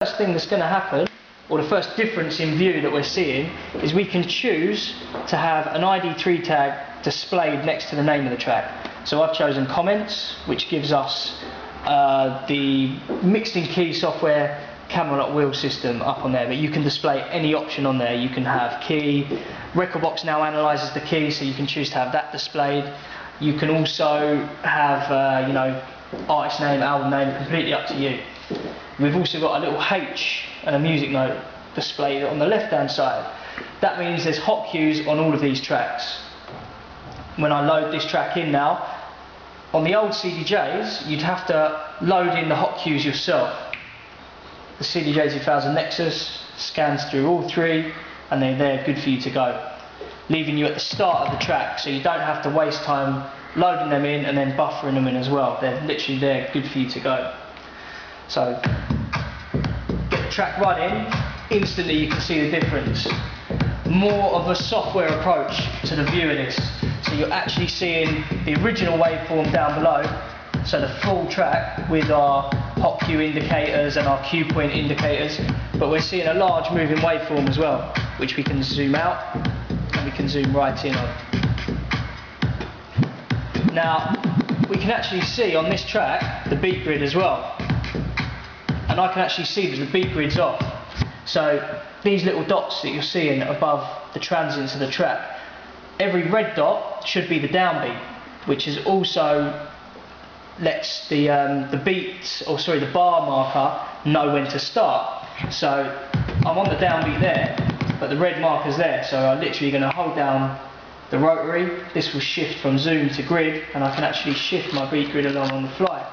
First thing that's going to happen, or the first difference in view that we're seeing, is we can choose to have an ID3 tag displayed next to the name of the track. So I've chosen comments, which gives us the mixed in key software camera lock wheel system up on there, but you can display any option on there. You can have key, Recordbox now analyzes the key, so you can choose to have that displayed. You can also have you know, artist name, album name, completely up to you. We've also got a little H and a music note displayed on the left hand side. That means there's hot cues on all of these tracks. When I load this track in now, on the old CDJs you'd have to load in the hot cues yourself. The CDJ2000 NEXUS scans through all three and they're good for you to go, leaving you at the start of the track, so you don't have to waste time loading them in and then buffering them in as well. They're literally there, good for you to go. So get the track running, instantly you can see the difference. More of a software approach to the view of this. So you're actually seeing the original waveform down below, so the full track with our hot cue indicators and our cue point indicators, but we're seeing a large moving waveform as well, which we can zoom out and we can zoom right in on. Now we can actually see on this track the beat grid as well. And I can actually see that the beat grid's off. So these little dots that you're seeing above the transients of the track, every red dot should be the downbeat, which is also lets the beat, or sorry, the bar marker know when to start. So I'm on the downbeat there, but the red marker's there, so I'm literally going to hold down the rotary. This will shift from zoom to grid, and I can actually shift my beat grid along on the fly.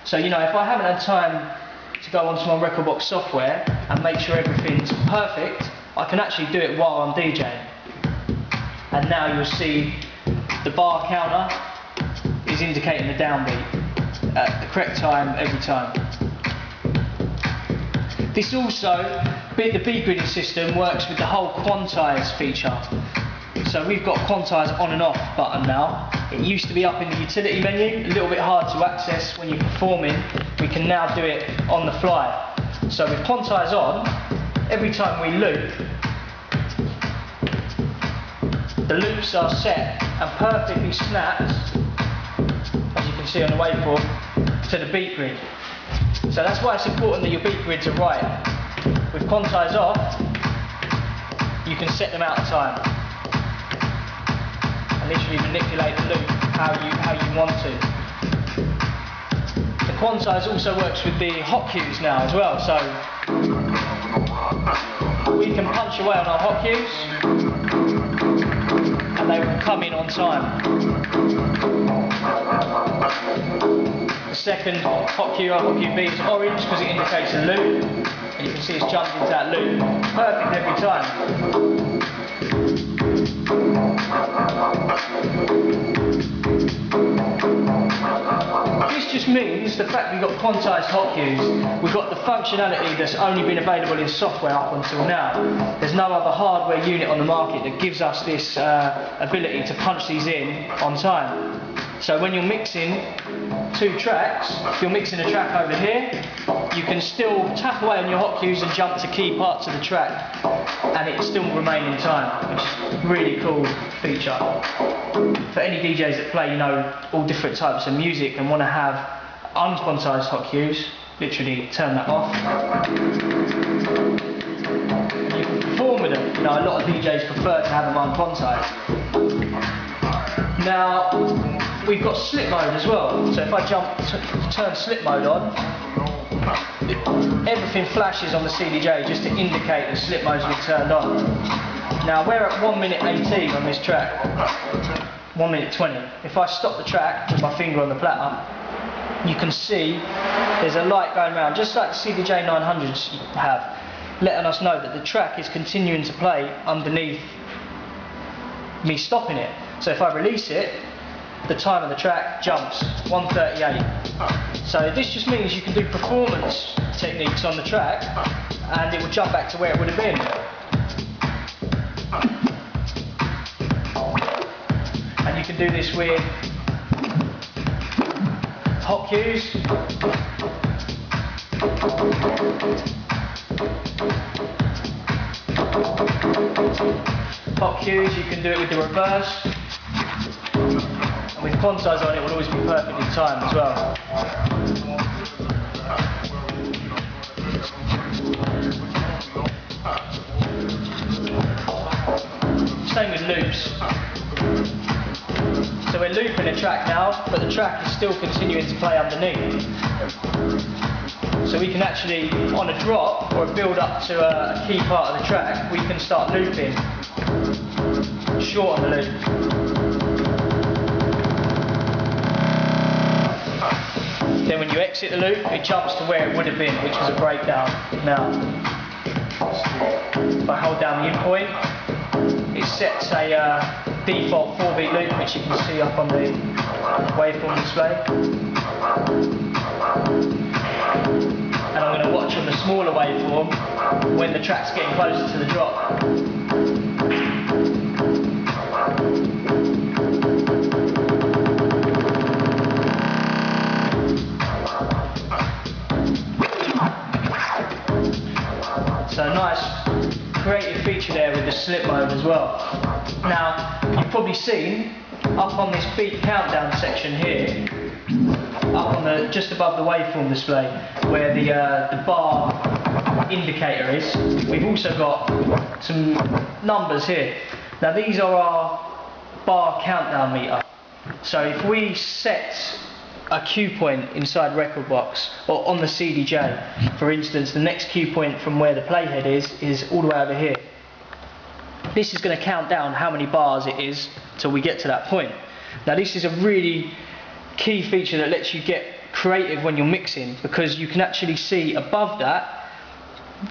So you know, if I haven't had time to go onto my Recordbox software and make sure everything's perfect, I can actually do it while I'm DJing. And now you'll see the bar counter is indicating the downbeat at the correct time every time. This also, the beat gridding system works with the whole quantize feature. So we've got quantize on and off button now. It used to be up in the utility menu, a little bit hard to access when you're performing. We can now do it on the fly. So with quantize on, every time we loop, the loops are set and perfectly snapped, as you can see on the waveform, to the beat grid. So that's why it's important that your beat grids are right. With quantize off, you can set them out of time. Literally manipulate the loop how you want to. The quantize also works with the hot cues now as well, so we can punch away on our hot cues and they will come in on time. The second hot cue, our hot cue B, is orange because it indicates a loop, and you can see it's jumped into that loop. Perfect every time. This just means the fact we've got quantized hot cues, we've got the functionality that's only been available in software up until now. There's no other hardware unit on the market that gives us this ability to punch these in on time. So when you're mixing two tracks, if you're mixing a track over here, you can still tap away on your hot cues and jump to key parts of the track, and it still remain in time, which is a really cool feature. For any DJs that play, you know, all different types of music and want to have unquantized hot cues, literally turn that off. And you can perform with them. You know, a lot of DJs prefer to have them unquantized. Now, we've got slip mode as well. So if I turn slip mode on, everything flashes on the CDJ just to indicate that slip mode's been turned on. Now we're at 1 minute 18 on this track, 1 minute 20. If I stop the track with my finger on the platter, you can see there's a light going around, just like the CDJ900s have, letting us know that the track is continuing to play underneath me stopping it. So if I release it, the time of the track jumps, 1:38. So this just means you can do performance techniques on the track and it will jump back to where it would have been. And you can do this with hot cues, Hot cues, you can do it with the reverse. And with quantize on, it will always be perfectly timed as well. Same with loops. So we're looping a track now, but the track is still continuing to play underneath. So we can actually, on a drop or a build up to a key part of the track, we can start looping, shorten the loop. Then when you exit the loop, it jumps to where it would have been, which was a breakdown. Now, if I hold down the in point, it sets a default 4-beat loop, which you can see up on the waveform display. And I'm going to watch on the smaller waveform when the track's getting closer to the drop. So a nice creative feature there with the slip mode as well. Now, you've probably seen up on this beat countdown section here, up on the just above the waveform display, where the bar indicator is, we've also got some numbers here. Now these are our bar countdown meter. So if we set a cue point inside record box or on the CDJ, for instance, the next cue point from where the playhead is all the way over here. This is going to count down how many bars it is till we get to that point. Now this is a really key feature that lets you get creative when you're mixing, because you can actually see above that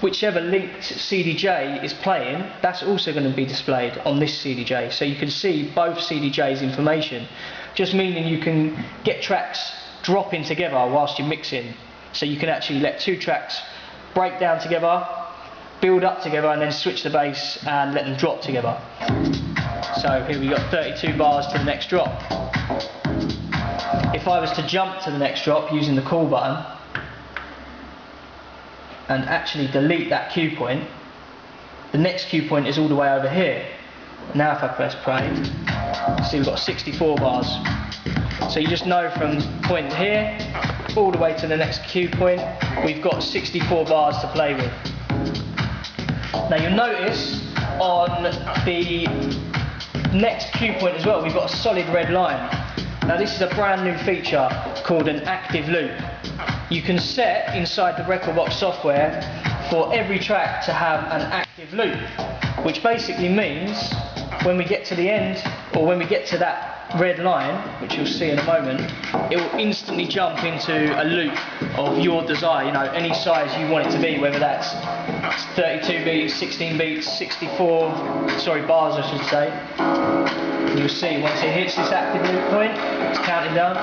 whichever linked CDJ is playing, that's also going to be displayed on this CDJ. So you can see both CDJ's information, just meaning you can get tracks dropping together whilst you're mixing. So you can actually let two tracks break down together, build up together, and then switch the bass and let them drop together. So here we got 32 bars to the next drop. If I was to jump to the next drop using the call button and actually delete that cue point, the next cue point is all the way over here. Now if I press play, see we've got 64 bars. So you just know from point here all the way to the next cue point, we've got 64 bars to play with. Now you'll notice on the next cue point as well, we've got a solid red line. Now this is a brand new feature called an active loop. You can set inside the record box software for every track to have an active loop, which basically means when we get to the end, or when we get to that red line, which you'll see in a moment, it will instantly jump into a loop of your desire, you know, any size you want it to be, whether that's 32 beats, 16 beats, 64, bars I should say. And you'll see once it hits this active loop point, it's counting down.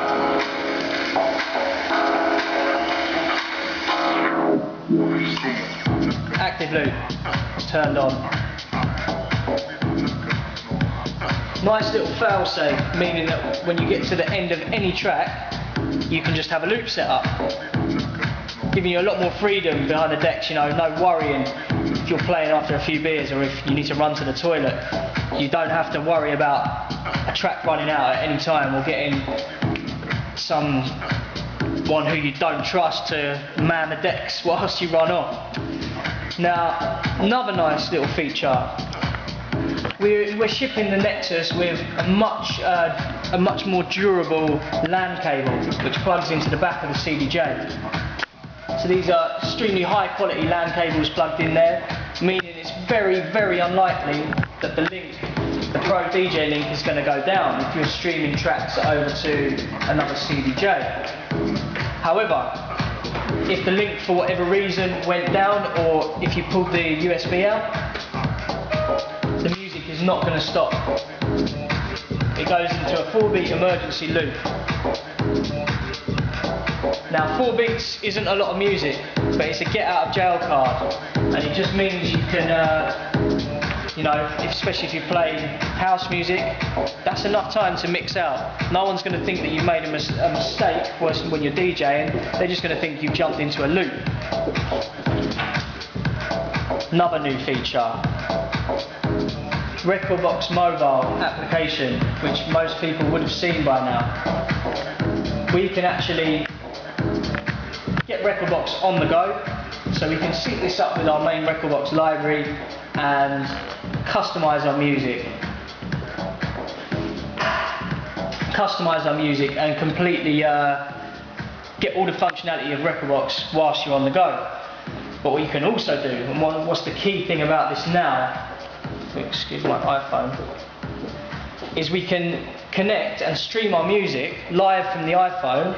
Active loop, it's turned on. Nice little fail safe, meaning that when you get to the end of any track, you can just have a loop set up, giving you a lot more freedom behind the decks. You know, no worrying if you're playing after a few beers or if you need to run to the toilet. You don't have to worry about a track running out at any time or getting someone who you don't trust to man the decks whilst you run off. Now, another nice little feature. We're shipping the Nexus with a much more durable LAN cable, which plugs into the back of the CDJ. So these are extremely high quality LAN cables plugged in there, meaning it's very, very unlikely that the Pro DJ link is going to go down if you're streaming tracks over to another CDJ. However, if the link for whatever reason went down, or if you pulled the USB out, the music is not going to stop. It goes into a 4-beat emergency loop. Now 4 beats isn't a lot of music, but it's a get out of jail card, and it just means you can, you know, especially if you play house music, that's enough time to mix out. No one's going to think that you've made a mistake when you're DJing, they're just going to think you've jumped into a loop. Another new feature, Rekordbox mobile application, which most people would have seen by now. We can actually get Rekordbox on the go, so we can sync this up with our main Rekordbox library and customize our music. And completely get all the functionality of Rekordbox whilst you're on the go. But what you can also do, and what's the key thing about this now, excuse my iPhone, is we can connect and stream our music live from the iPhone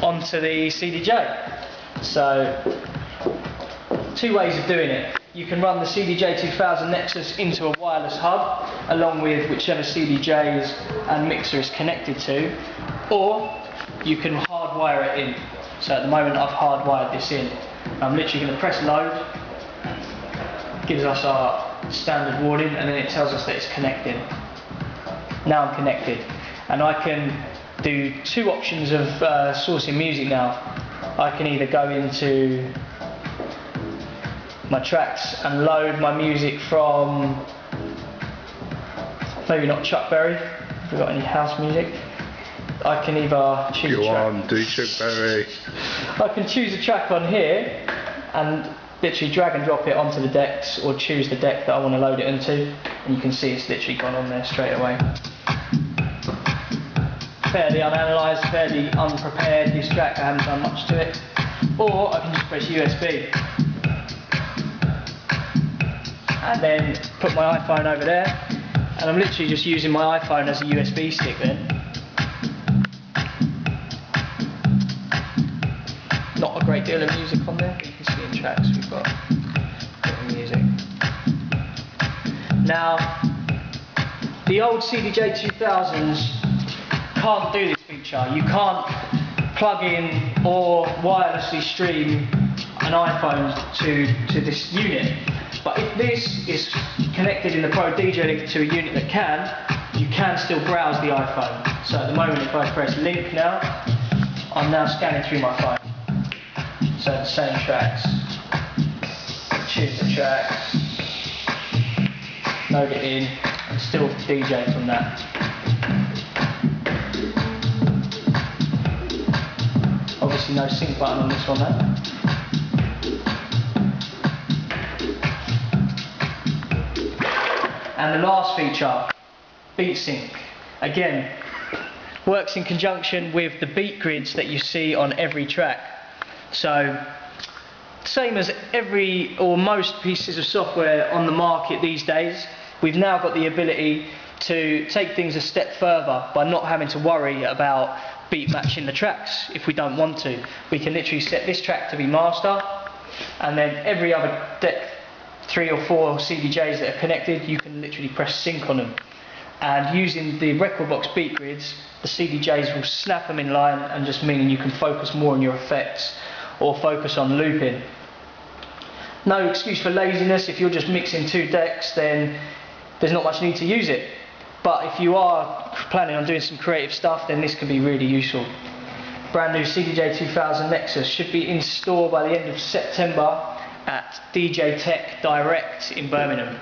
onto the CDJ. So, two ways of doing it. You can run the CDJ2000 NEXUS into a wireless hub, along with whichever CDJs and mixer is connected to, or you can hardwire it in. So at the moment I've hardwired this in. I'm literally going to press load, gives us our standard warning, and then it tells us that it's connecting. Now I'm connected, and I can do two options of sourcing music now. I can either go into my tracks and load my music from, maybe not Chuck Berry, if we've got any house music. I can either choose a track. Go on, do Chuck Berry. I can choose a track on here and literally drag and drop it onto the decks, or choose the deck that I want to load it into, and you can see it's literally gone on there straight away. Fairly unanalysed, fairly unprepared, this track, I haven't done much to it. Or I can just press USB and then put my iPhone over there, and I'm literally just using my iPhone as a USB stick then. Not a great deal of music on there, but you can see in tracks we've got a bit of music. Now, the old CDJ2000s can't do this feature. You can't plug in or wirelessly stream an iPhone to this unit. But if this is connected in the Pro DJ link to a unit that can, you can still browse the iPhone. So at the moment, if I press link now, I'm now scanning through my phone. So the same tracks, choose the tracks, load it in, and still DJ from that. Obviously no sync button on this one though. And the last feature, beat sync. Again, works in conjunction with the beat grids that you see on every track. So, same as every or most pieces of software on the market these days, we've now got the ability to take things a step further by not having to worry about beat matching the tracks if we don't want to. We can literally set this track to be master, and then every other deck, 3 or 4 CDJs that are connected, you can literally press sync on them. And using the Rekordbox beat grids, the CDJs will snap them in line, and just meaning you can focus more on your effects or focus on looping. No excuse for laziness. If you're just mixing 2 decks, then there's not much need to use it. But if you are planning on doing some creative stuff, then this can be really useful. Brand new CDJ2000 NEXUS should be in store by the end of September at DJTech Direct in Birmingham.